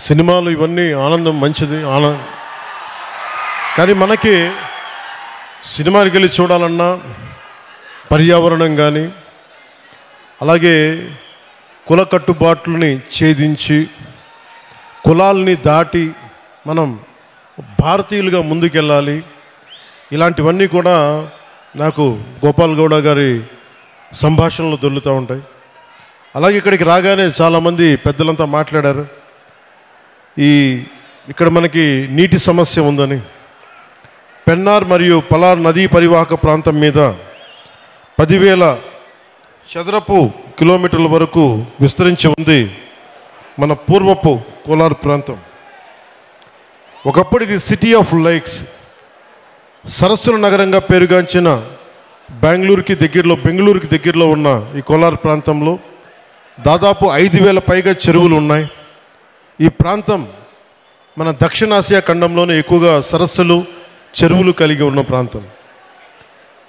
సినిమాలు ఇవన్నీ ఆనందం మంచిది, కానీ మనకి సినిమాకి వెళ్ళి చూడాలన్నా పర్యావరణం కానీ అలాగే కుల కట్టుబాట్లని ఛేదించి కులాల్ని దాటి మనం భారతీయులుగా ముందుకెళ్ళాలి. ఇలాంటివన్నీ కూడా నాకు గోపాల్ గౌడ గారి సంభాషణలు దొరుకుతూ ఉంటాయి. అలాగే ఇక్కడికి రాగానే చాలామంది పెద్దలంతా మాట్లాడారు, ఇక్కడ మనకి నీటి సమస్య ఉందని. పెన్నార్ మరియు పలార్ నదీ పరివాహక ప్రాంతం మీద 10,000 చదరపు కిలోమీటర్ల వరకు విస్తరించి ఉంది మన పూర్వపు కోలార్ ప్రాంతం. ఒకప్పుడు ఇది సిటీ ఆఫ్ లేక్స్, సరస్సుల నగరంగా పేరుగాంచిన బెంగళూరుకి దగ్గరలో ఉన్న ఈ కోలార్ ప్రాంతంలో దాదాపు 5,000 పైగా చెరువులు ఉన్నాయి. ఈ ప్రాంతం మన దక్షిణాసియా ఖండంలోనే ఎక్కువగా సరస్సులు చెరువులు కలిగి ఉన్న ప్రాంతం.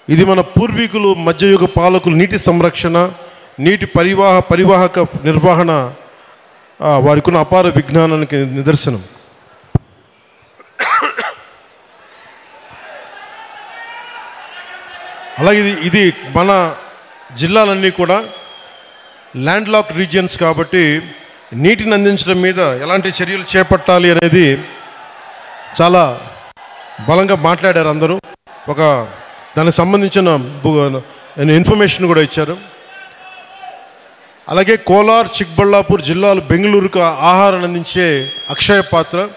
ఇది మన పూర్వీకులు మధ్యయుగ పాలకులు నీటి సంరక్షణ, నీటి పరివాహక నిర్వహణ వారికి ఉన్న అపార విజ్ఞానానికి నిదర్శనం. అలాగే ఇది మన జిల్లాలన్నీ కూడా ల్యాండ్ లాక్ రీజియన్స్ కాబట్టి నీటిని అందించడం మీద ఎలాంటి చర్యలు చేపట్టాలి అనేది చాలా బలంగా మాట్లాడారు అందరూ. దానికి సంబంధించిన ఇన్ఫర్మేషన్ కూడా ఇచ్చారు. అలాగే కోలార్, చిక్బళ్ళాపూర్ జిల్లాలు బెంగళూరుకు ఆహారాన్ని అందించే అక్షయ పాత్ర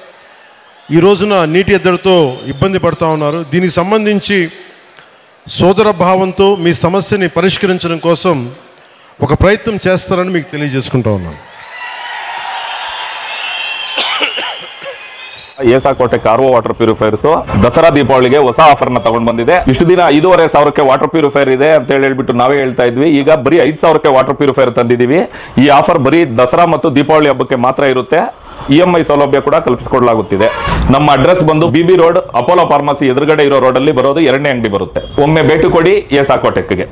ఈ రోజున నీటి ఎద్దడితో ఇబ్బంది పడుతూ ఉన్నారు. దీనికి సంబంధించి సోదర భావంతో మీ సమస్యని పరిష్కరించడం కోసం ఒక ప్రయత్నం చేస్తారని మీకు తెలియజేసుకుంటా ఉన్నాను. ಏಸಾಕೋಟೆ ಕಾರ್ವೋ ವಾಟರ್ ಪ್ಯೂರಿಫೈರ್ಸ್ ದಸರಾ ದೀಪಾವಳಿಗೆ ಹೊಸ ಆಫರ್ ನ ತಗೊಂಡ್ ಬಂದಿದೆ. ಇಷ್ಟು ದಿನ 5,500 ವಾಟರ್ ಪ್ಯೂರಿಫೈರ್ ಇದೆ ಅಂತ ಹೇಳ್ಬಿಟ್ಟು ನಾವೇ ಹೇಳ್ತಾ ಇದ್ವಿ. ಈಗ ಬರೀ 5,000 ವಾಟರ್ ಪ್ಯೂರಿಫೈರ್ ತಂದಿದ್ದೀವಿ. ಈ ಆಫರ್ ಬರೀ ದಸರಾ ಮತ್ತು ದೀಪಾವಳಿ ಹಬ್ಬಕ್ಕೆ ಮಾತ್ರ ಇರುತ್ತೆ. EMI ಸೌಲಭ್ಯ ಕೂಡ ಕಲ್ಪಿಸಿಕೊಡಲಾಗುತ್ತಿದೆ. ನಮ್ಮ ಅಡ್ರೆಸ್ ಬಂದು BB ರೋಡ್, ಅಪೋಲೋ ಫಾರ್ಮಸಿ ಎದುರುಗಡೆ ಇರೋ ರೋಡ್ ಅಲ್ಲಿ ಬರೋದು 2ನೇ ಅಂಗಡಿ ಬರುತ್ತೆ. ಒಮ್ಮೆ ಭೇಟಿ ಕೊಡಿ ಏಸಾಕೋಟೆಕ್ಗೆ.